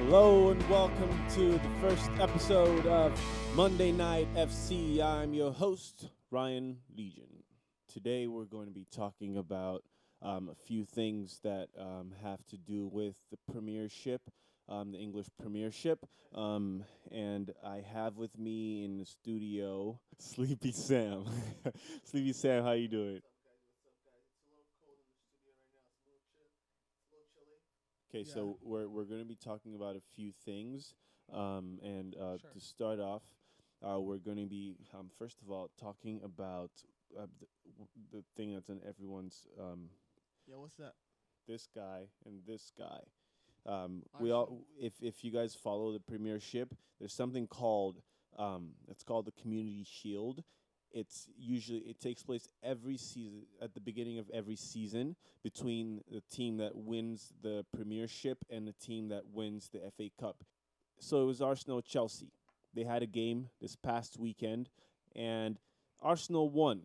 Hello and welcome to the first episode of Monday Night FC. I'm your host, Ryan Legion. Today we're going to be talking about a few things that have to do with the Premiership, the English Premiership. And I have with me in the studio Sleepy Sam. Sleepy Sam, how you doing? Okay, Yeah. so we're going to be talking about a few things, and Sure. to start off, we're going to be first of all talking about the thing that's in everyone's Yeah, what's that? this guy and this guy. We Arsenal. all if you guys follow the Premiership, there's something called it's called the Community Shield. It takes place every season at the beginning of every season between the team that wins the Premiership and the team that wins the FA Cup. So it was Arsenal Chelsea. They had a game this past weekend and Arsenal won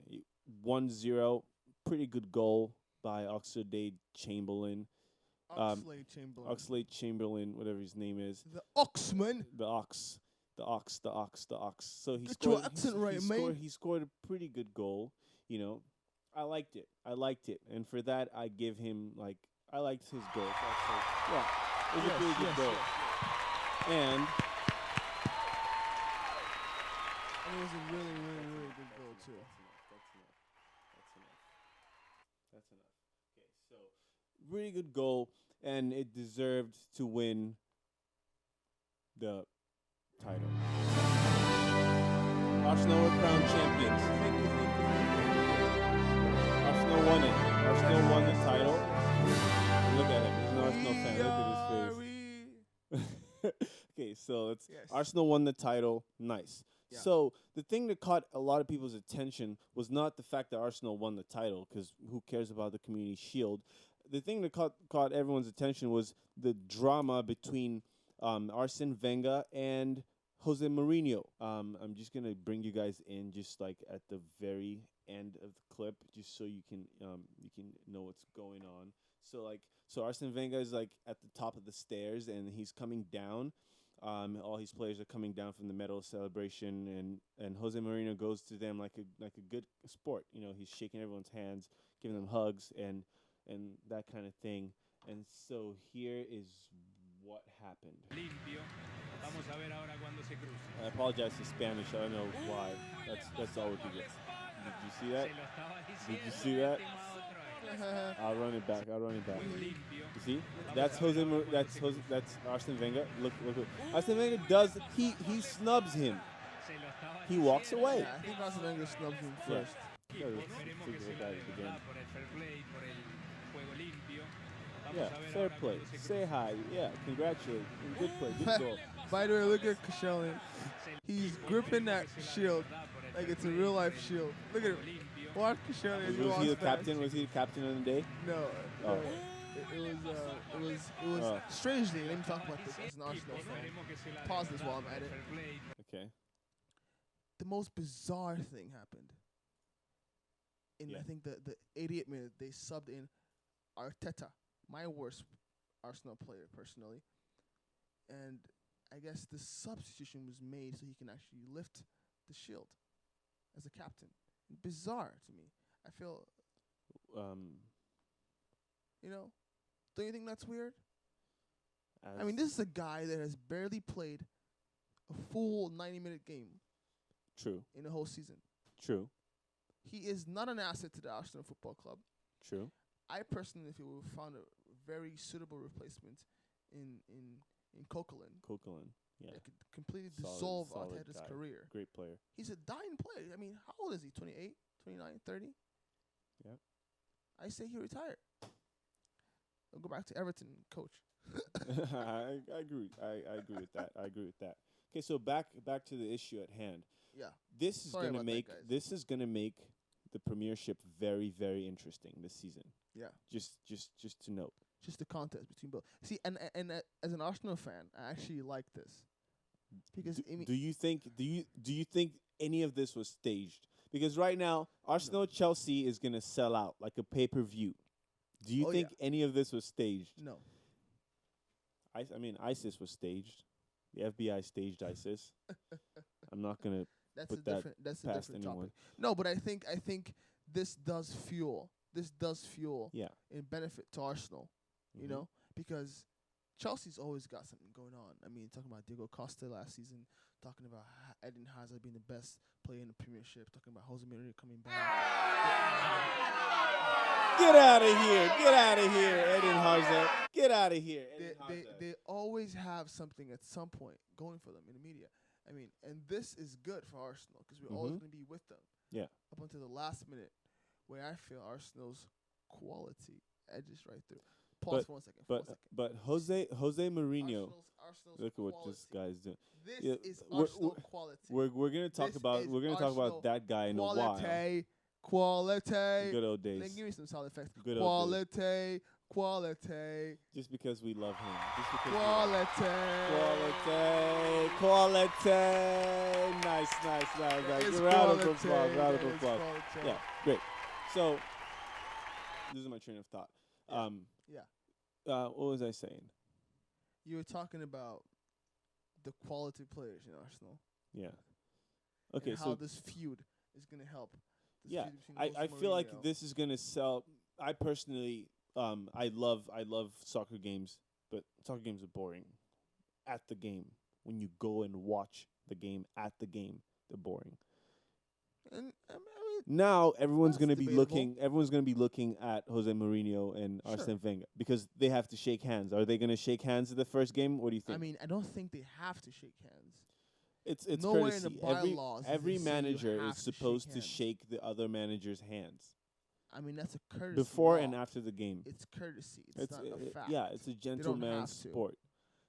1-0. Pretty good goal by Oxlade-Chamberlain. Oxlade-Chamberlain. Oxlade-Chamberlain, whatever his name is. The Oxman. The Ox. The Ox, the Ox, the Ox. So he Get scored your accent right, he mate. scored a pretty good goal, you know. I liked it. And for that I give him I liked his goal. Yeah. It was a pretty good goal. And And it was a really good goal, too. That's enough. Okay, so really good goal, and it deserved to win the title. Arsenal were crowned champions. Arsenal won it. Arsenal won the title. Look at him. He's an Arsenal fan. Look at his face. Okay, so it's Yes. Arsenal won the title. Nice. Yeah. So the thing that caught a lot of people's attention was not the fact that Arsenal won the title, because who cares about the Community Shield? The thing that caught everyone's attention was the drama between Arsene Wenger and Jose Mourinho. I'm just gonna bring you guys in just like at the very end of the clip, just so you can know what's going on. So Arsene Wenger is like at the top of the stairs and he's coming down. All his players are coming down from the medal celebration, and Jose Mourinho goes to them like a good sport. You know, he's shaking everyone's hands, giving them hugs, and that kind of thing. And so here is what happened. Limpio. Vamos a ver ahora cuando se cruce. I apologize to Spanish. I don't know why. That's all we could get. Did you see that? Se lo estaba Did you diciendo see that? el último otro. I'll run it back. Limpio. You see? That's Arsene Wenger. Look. Arsene Wenger does. He snubs him. Se lo estaba He walks diciendo. away. Yeah, I think Arsene Wenger snubbed him Yeah. first. Yeah, Esperemos it's que se like lo that den, again. ¿verdad? Por el fair play, por el juego limpio. Vamos Yeah, a ver fair ahora play. cuando se Say cruce. hi. Yeah, congratulate. Good play. Good goal. By the way, look at Koscielny. He's gripping that shield like it's a real life shield. Look at him. Watch Koscielny as he Was walks he the back. captain? Was he the captain of the day? No. Oh. No. It was Oh. strangely. Let me talk about this as an Arsenal fan. Pause this while I'm at it. Okay. The most bizarre thing happened. In Yeah. I think the 88th minute, they subbed in Arteta, my worst Arsenal player personally, and I guess the substitution was made so he can actually lift the shield as a captain. Bizarre to me. I feel, don't you think that's weird? I mean, this is a guy that has barely played a full 90-minute game True. in the whole season. True. He is not an asset to the Arsenal Football Club. True. I personally feel we found a very suitable replacement in Coquelin. Coquelin. Yeah. That could completely Solid- dissolve solid Arteta's guy. career. Great player. He's a dying player. I mean, how old is he? 28, 29, 30? Yeah. I say he retired. I'll go back to Everton, coach. I agree. I agree with that. Okay, so back to the issue at hand. Yeah. This is Sorry gonna about that, make guys. the Premiership very, very interesting this season. Yeah. Just to note. Just the contest between both. See, and as an Arsenal fan, I actually like this. Because Do you think any of this was staged? Because right now, Arsenal Chelsea is gonna sell out like a pay-per-view. Do you think any of this was staged? No. I mean, ISIS was staged. The FBI staged ISIS. I'm not gonna That's put a that different. That's a past different anyone. topic. No, but I think this does fuel. This does fuel Yeah. in benefit to Arsenal. You Mhm. know, because Chelsea's always got something going on. I mean, talking about Diego Costa last season, talking about Eden Hazard being the best player in the Premiership, talking about Jose Mourinho coming back. Get out of here! Get out of here, Eden Hazard! Get out of here, They, Eden they Hazard. they always have something at some point going for them in the media. I mean, and this is good for Arsenal because we're always Mhm. going to be with them. Yeah. Up until the last minute, where I feel Arsenal's quality edges right through. Pause for 1 second. But Jose Mourinho. Arsenal's Look at what quality. this guy's doing. This Yeah, is we're- Arsenal we're- quality. We're gonna talk This about is we're gonna talk Arsenal about that guy in a while. Quality. Good old Then days. give me some sound effects. Good old days. Quality. Just because we love him. Just because Quality. Quality. Nice. It's Round of quality. applause. Round of That is applause. quality. Yeah, great. So, this is my train of thought. Yeah. What was I saying? You were talking about the quality players in Arsenal. Yeah. Okay, and how so this feud is going to help. This yeah, feud between I Jose feel like Mourinho. this is gonna sell. I personally, I love soccer games, but soccer games are boring. At the game, when you go and watch the game at the game, they're boring. And I mean, Now everyone's That's gonna be debatable. looking. Everyone's gonna be looking at Jose Mourinho and Sure. Arsene Wenger because they have to shake hands. Are they gonna shake hands at the first game? What do you think? I mean, I don't think they have to shake hands. it's nowhere in courtesy. the bylaws does Every it say you manager have is to shake supposed to hands. shake the other manager's hands I mean, that's a courtesy. before law. and after the game. It's courtesy. It's not a fact. Yeah, it's a gentleman's have to. sport.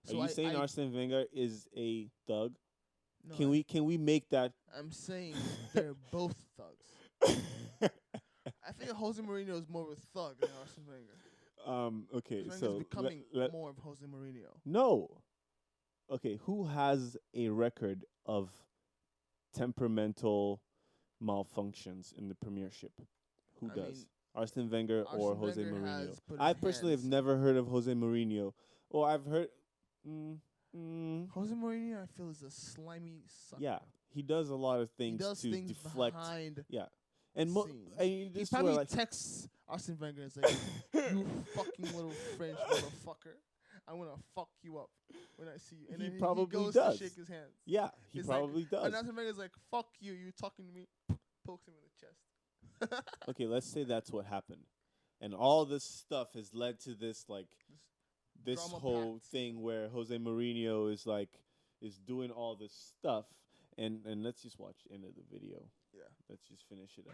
So Are you saying Arsene Wenger is a thug? No, Can we make that? I'm saying they're both thugs. I think Jose Mourinho is more of a thug than Arsene Wenger. Okay, Wenger's so becoming more of Jose Mourinho. no. Okay, who has a record of temperamental malfunctions in the Premiership? Who I does? mean, Arsene Wenger or Arsene Jose Wenger Mourinho? has put I his personally have hands- never heard of Jose Mourinho. Or I've heard. Jose Mourinho, I feel, is a slimy sucker. Yeah, he does a lot of he things does to things deflect. behind Yeah, and scenes. and He this is probably where, like, texts Arsene Wenger and says, "You fucking little French motherfucker, I'm gonna fuck you up when I see you." And He then probably he goes does. to shake his hands. yeah, he It's like- probably does. And Arsene Wenger's like, "Fuck you, you talking to me?" Pokes him in the chest. Okay, let's say that's what happened, and all this stuff has led to this this drama whole packed thing where Jose Mourinho is doing all this stuff, and let's just watch the end of the video. Yeah. Let's just finish it up.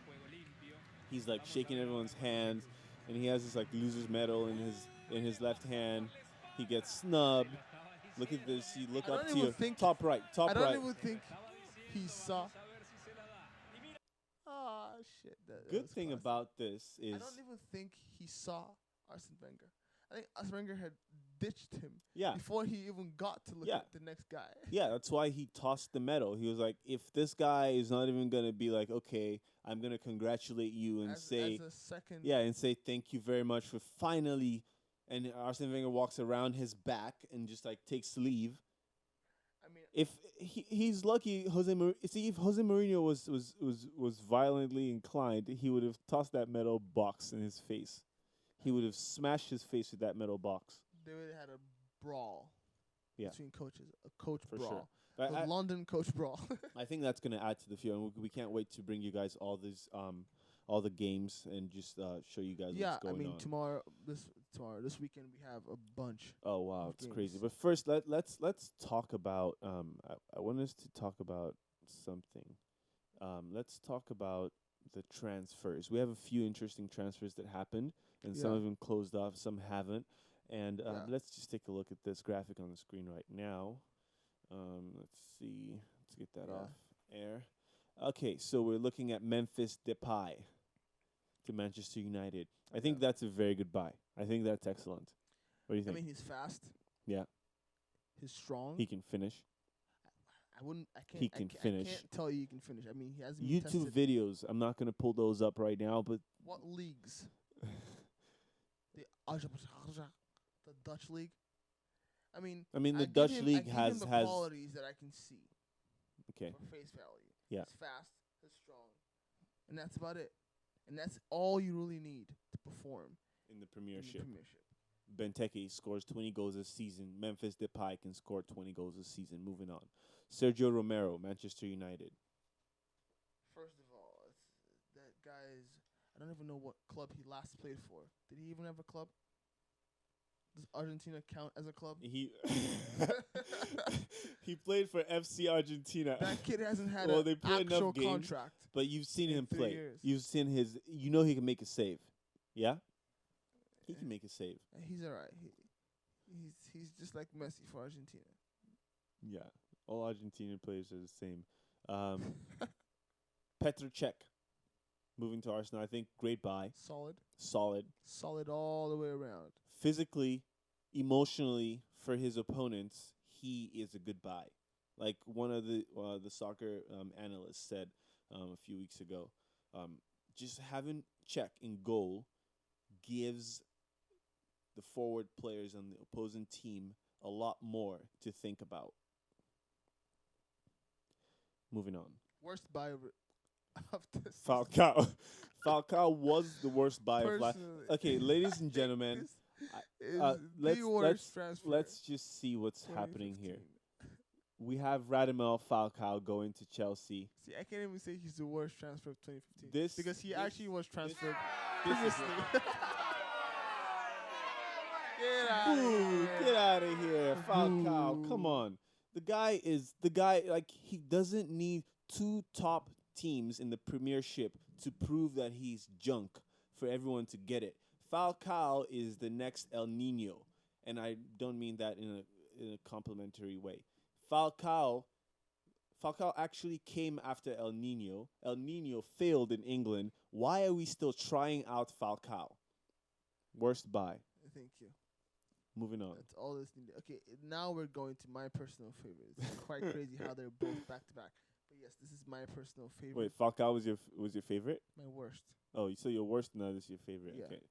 Juego limpio. He's like shaking everyone's hands, and he has this like loser's medal in his left hand. He gets snubbed. Look at this. You look I up don't to even your think- top right. I don't Right. even think he saw. Ah, shit. That Good was thing classic. about this is I don't even think he saw Arsene Wenger. I think Arsene Wenger had ditched him yeah. before he even got to look Yeah. at the next guy. Yeah, that's why he tossed the medal. He was like, if this guy is not even going to be like, okay, I'm going to congratulate you and say, as a second. yeah, and say thank you very much for finally. And Arsene Wenger walks around his back and just like takes leave. I mean, If he's lucky, if Jose Mourinho was violently inclined, he would have tossed that metal box in his face. He would have smashed his face with that metal box. they would have had a brawl Yeah. between coaches, a coach For brawl, sure. the I, London coach brawl. I think that's going to add to the field. And we can't wait to bring you guys all all the games and just show you guys Yeah, what's going I mean on. this weekend we have a bunch. Oh wow, of it's crazy. games. But first, let's talk about. I want us to talk about something. Let's talk about the transfers. We have a few interesting transfers that happened, and some Yeah. of them closed off, some haven't. And Yeah. let's just take a look at this graphic on the screen right now. Let's see. Let's get that Yeah. off air. Okay, so we're looking at Memphis Depay to Manchester United. I think Yeah. that's a very good buy. I think that's excellent. What do you I think? mean, he's fast. Yeah. He's strong. He can finish. I wouldn't. I can't. He I can ca- finish. I can't tell you he can finish. I mean, he hasn't been YouTube tested. videos. I'm not gonna pull those up right now, but What leagues? The Dutch league. I mean, I mean, the I give Dutch him, league I give has him the has qualities that I can see okay. for face value. Yeah. He's fast, he's strong, and that's about it. And that's all you really need to perform In the in the Premiership. Premiership. Benteke scores 20 goals a season. Memphis Depay can score 20 goals a season. Moving on. Sergio Romero, Manchester United. First of all, that guy's. I don't even know what club he last played for. Did he even have a club? Does Argentina count as a club? He he played for FC Argentina. That kid hasn't had Well, they an play enough actual games. contract. But you've seen in him 3 play. years. You've seen his. You know he can make a save. Yeah, he can make a save. He's alright. He's just like Messi for Argentina. Yeah, all Argentinian players are the same. Petr Cech, moving to Arsenal. I think great buy. Solid all the way around. Physically, emotionally, for his opponents, he is a good buy. Like one of the soccer analysts said a few weeks ago, just having Cech in goal gives the forward players on the opposing team a lot more to think about. Moving on. Worst buy of this. Falcao. Falcao was the worst buy of last. Personally, Okay, ladies and gentlemen, is let's the worst transfer. let's just see what's happening here. We have Radamel Falcao going to Chelsea. See, I can't even say he's the worst transfer of 2015 This because he actually was transferred this is previously. Get out Boo, get out of here, Falcao. Come on. The guy like he doesn't need two top teams in the Premiership to prove that he's junk for everyone to get it. Falcao is the next El Nino, and I don't mean that in a complimentary way. Falcao actually came after El Nino. El Nino failed in England. Why are we still trying out Falcao? Worst buy. Thank you. Moving on. That's all this needed. Okay, now we're going to my personal favorite. It's quite crazy how they're both back to back. But yes, this is my personal favorite. Wait, Falcao was your favorite? My worst. Oh, so your worst now this is your favorite. Yeah. Okay.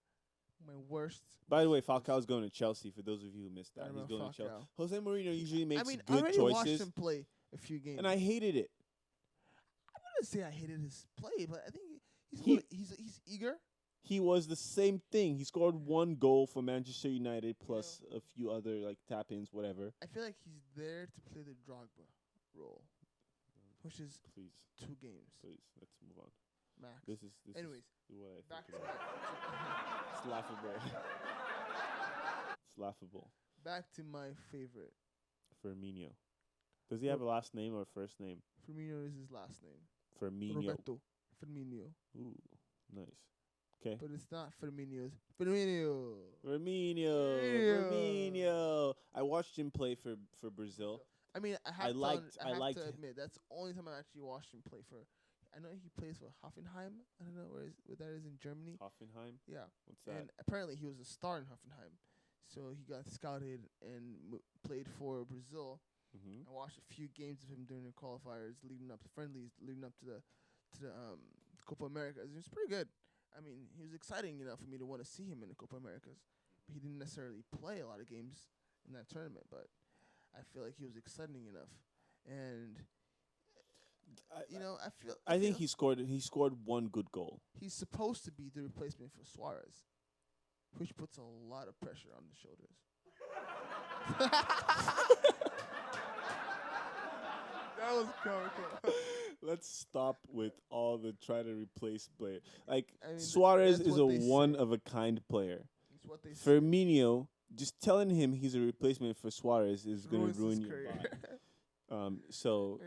My worst. By the way, Falcao's going to Chelsea. For those of you who missed that, he's going to Chelsea. Falcao. Jose Mourinho usually makes I mean, I good already watched choices, him play a few games. and I hated it. I wouldn't say I hated his play, but I think he's eager. He was the same thing. He scored one goal for Manchester United plus a few other like tap-ins, whatever. I feel like he's there to play the Drogba role, which is Please, 2 games please, let's move on. max. This is Anyways, what I back think. to It's laughable. It's laughable. back to my favorite. Firmino. Does he have a last name or a first name? Firmino is his last name. Firmino. Roberto Firmino. Ooh, nice. Okay. But it's not Firmino's. Firmino. Firmino. I watched him play for Brazil. I mean, I I have liked to him. admit that's the only time I actually watched him play for. I know he plays for Hoffenheim. I don't know where that is in Germany. Hoffenheim. Yeah, What's that? and apparently he was a star in Hoffenheim, so he got scouted and played for Brazil. Mm-hmm. I watched a few games of him during the qualifiers, leading up to friendlies, leading up to the Copa Americas. It was pretty good. I mean, he was exciting enough for me to want to see him in the Copa Americas. But he didn't necessarily play a lot of games in that tournament, but I feel like he was exciting enough. And I think he scored one good goal. he's supposed to be the replacement for Suarez, which puts a lot of pressure on the shoulders. That was comical. Let's stop with all the try to replace player. Like I mean, Suarez that's is what a they say. one of a kind player. It's what they say. Firmino, just telling him he's a replacement for Suarez is going Ruins to ruin his your career. vibe. So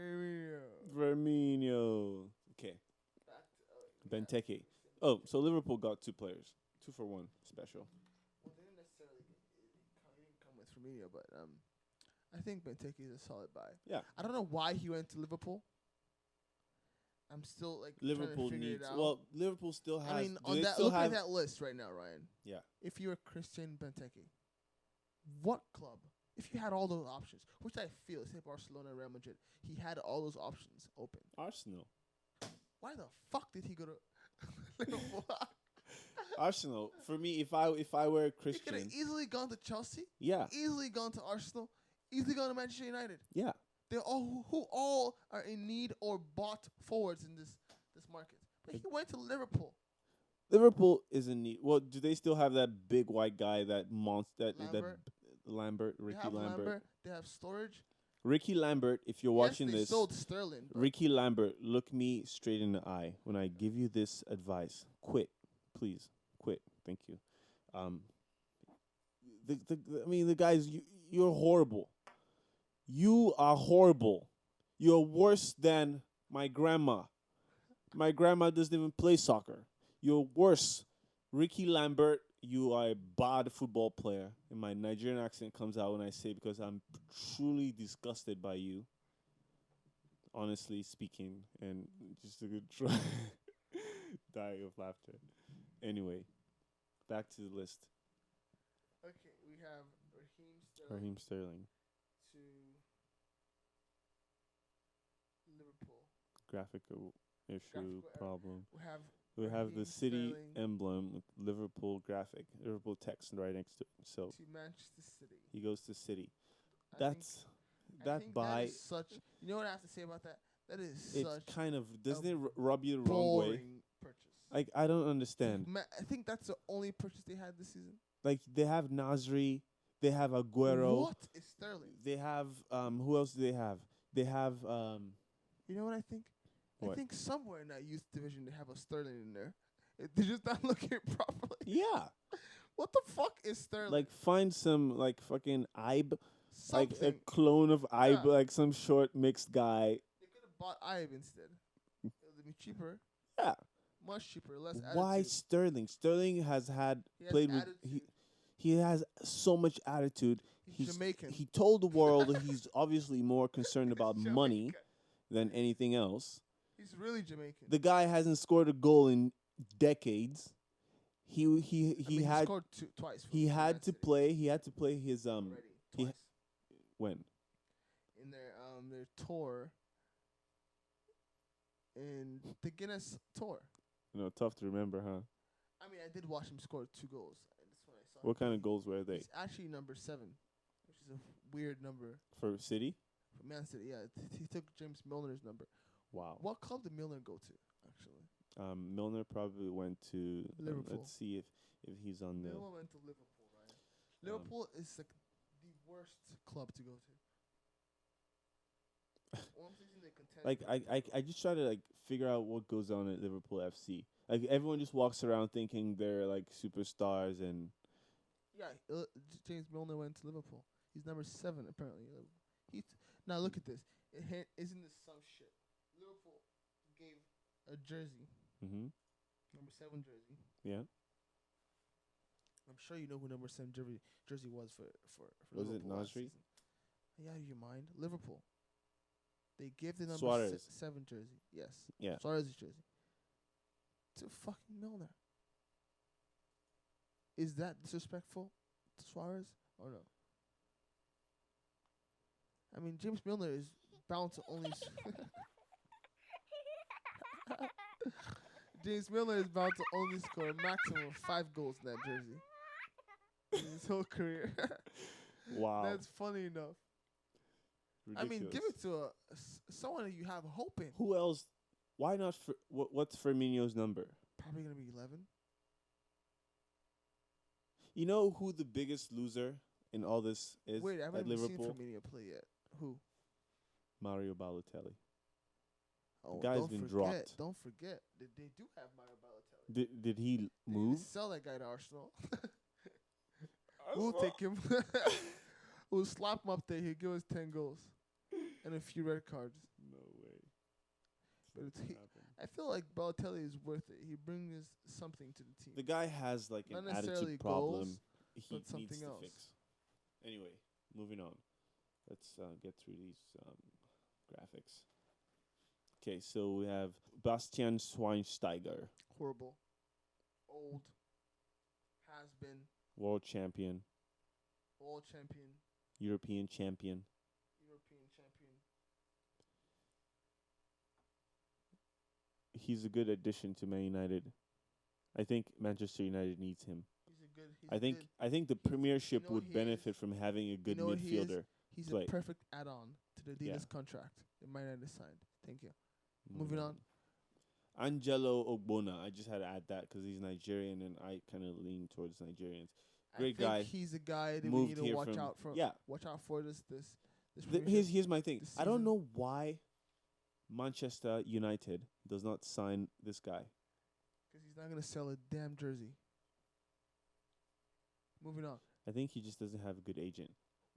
Firmino. Okay. Benteke. Oh, so Liverpool got 2 players. 2 for 1 special. Well, they didn't necessarily come with Firmino, but I think Benteke is a solid buy. Yeah. I don't know why he went to Liverpool. I'm still Liverpool trying to figure needs. it out. Well, Liverpool still has. I mean, do on they that still look have, at that list right now, Ryan. Yeah. If you're Christian Benteke, what club? If you had all those options, which I feel, say Barcelona, Real Madrid, he had all those options open. Arsenal. Why the fuck did he go to Liverpool? Arsenal. For me, if I were a He could Christian, have easily gone to Chelsea, yeah, easily gone to Arsenal, easily gone to Manchester United. yeah. They all who all are in need or bought forwards in this market. But he went to Liverpool. Liverpool is in need. Well, do they still have that big white guy, that monster, Lambert. Lambert, They Ricky have Lambert? They have storage. Ricky Lambert, if you're watching yes, they this, sold Sterling. but Ricky Lambert, look me straight in the eye when I give you this advice. Quit, please, quit. Thank you. Um, I mean, the guys, you're horrible. You are horrible. You're worse than my grandma. My grandma doesn't even play soccer. You're worse. Ricky Lambert, you are a bad football player. And my Nigerian accent comes out when I say it because I'm truly disgusted by you. Honestly speaking. And just a good try. Dying of laughter. Anyway, back to the list. Okay, we have Raheem Sterling. to Liverpool. Graphical issue problem. We We have Raheem the city Sterling emblem with Liverpool graphic, Liverpool text right next to it. So to Manchester City. he goes to City. I That's think, that I think buy. that is such. You know what I have to say about that? That is It's such kind of doesn't a it rub you the wrong way? boring purchase. Like I don't understand. I think that's the only purchase they had this season. Like they have Nasri, they have Aguero, What is Sterling? they have who else do they have? They have You know what I think? I What? think somewhere in that youth division they have a Sterling in there. They're just not looking properly. yeah. What the fuck is Sterling? Like find some like fucking Ibe, something. like a clone of Ibe, Yeah. like some short mixed guy. They could have bought Ibe instead. It would be cheaper. Yeah. Much cheaper, less Why attitude. Sterling? Sterling has had He has played with attitude. he has so much attitude. He's Jamaican. He told the world he's obviously more concerned about Jamaican. money than anything else. He's really Jamaican. The guy hasn't scored a goal in decades. He I mean, he had scored twice. he for had Man to City play. He had to play his already. he- Twice. when In their tour. In the Guinness tour. tough to remember, huh? I mean, I did watch him score 2 goals. That's when I saw. What him kind play. of goals were they He's actually number 7, which is a weird number for City? for Man City. Yeah, he took James Milner's number. Wow. What club did Milner go to? Actually, Milner probably went to Liverpool. let's see if he's on the. Milner went to Liverpool, right? Liverpool is like the worst club to go to. One season they contended Like with the I just try to like figure out what goes on at Liverpool FC. Like everyone just walks around thinking they're like superstars and Yeah, James Milner went to Liverpool. He's number 7 apparently. Now look at this. Isn't this some shit? Liverpool gave a jersey, number 7 jersey. yeah. I'm sure you know who number 7 jersey was for Was it Liverpool last Nasri? season. Yeah, out of your mind. Liverpool. They gave the number Suarez. 7 jersey. Yes. Yeah. Suarez's jersey. To fucking Milner. Is that disrespectful to Suarez or no? I mean, James Milner is bound to only. James Milner is bound to only score a maximum of 5 goals in that jersey in his whole career. Wow. That's funny enough. Ridiculous. I mean, give it to someone that you have hope in. Who else? Why not? What's Firmino's number? Probably gonna be 11. You know who the biggest loser in all this is Wait, I haven't at even seen Liverpool? Firmino play yet. Who? Mario Balotelli. Oh, guy's don't been forget, dropped. Don't forget, they do have Mario Balotelli. Did he They move? didn't sell that guy to Arsenal. We'll take him. We'll slap him up there. He'll give us 10 goals and a few red cards. No way. But It's not he- gonna happen. I feel like Balotelli is worth it. He brings something to the team. The guy has like Not an necessarily attitude problem. goals, He but needs something to else. fix. Anyway, moving on. Let's get through these graphics. Okay, so we have Bastian Schweinsteiger, Horrible. Old. Has been. world champion, World champion. European champion. European champion. He's a good addition to Man United. I think Manchester United needs him. He's a good. He's I think good. I think the He's- Premiership you know would he benefit is- from having a good know what he is? midfielder. He's play. a perfect add-on to the Adidas Yeah. contract. It might not have signed. Thank you. Moving on. Angelo Ogbonna. I just had to add that because he's Nigerian, and I kind of lean towards Nigerians. Great I think guy. he's a guy that we Moved need to here watch from- out for. yeah. Watch out for this. Here's my thing. this I don't season. know why Manchester United does not sign this guy. Because he's not gonna sell a damn jersey. Moving on. I think he just doesn't have a good agent.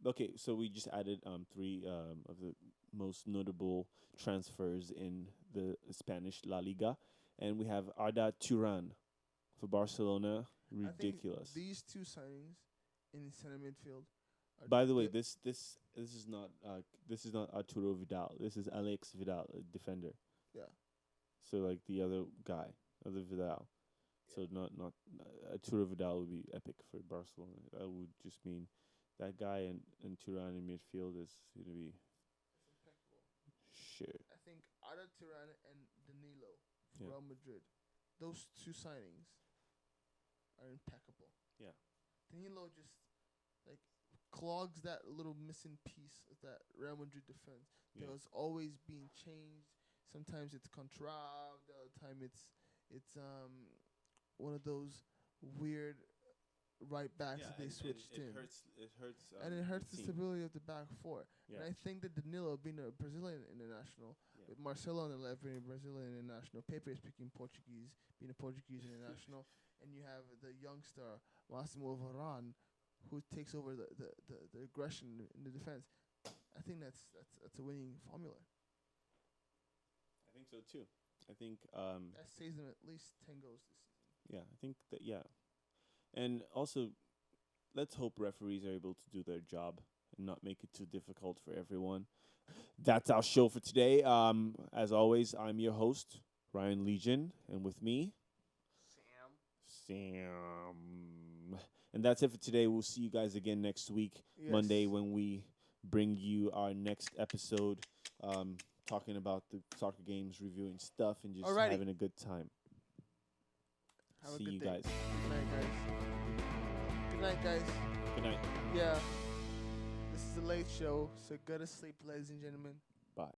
Okay, so we just added three of the most notable transfers in the Spanish La Liga, and we have Arda Turan for Barcelona. Ridiculous. I think these two signings in center midfield. Are By the way, the- this is not Arturo Vidal. This is Alex Vidal, a defender. Yeah. So like the other guy, other Vidal. So not Arturo Vidal would be epic for Barcelona. That would just mean that guy and Turan in midfield is gonna be shit. I think Arda Turan and Danilo for Yeah. Real Madrid. Those two signings are impeccable. Yeah. Danilo just like clogs that little missing piece of that Real Madrid defense. Yeah. That was always being changed. Sometimes it's Contrav, the other time it's one of those weird right backs that they switched in. It hurts. And it hurts the team. stability of the back four. Yeah. And I think that Danilo, being a Brazilian international, Yeah. with Marcelo on the left being a Brazilian international, Pepe speaking Portuguese, being a Portuguese international, and you have the youngster Massimo Varane, who takes over the aggression in the defense. I think that's a winning formula. I think so too. I think That saves them at least 10 goals this season. yeah, I think that and also let's hope referees are able to do their job and not make it too difficult for everyone. That's our show for today. As always, I'm your host Ryan Legion, and with me Sam. And that's it for today. We'll see you guys again next week, Monday, Yes. when we bring you our next episode. Talking about the soccer games, reviewing stuff, and just Alrighty. having a good time. Have a See good you day. guys. Good night, guys. Good night, guys. Good night. Yeah. This is a late show, so go to sleep, ladies and gentlemen. Bye.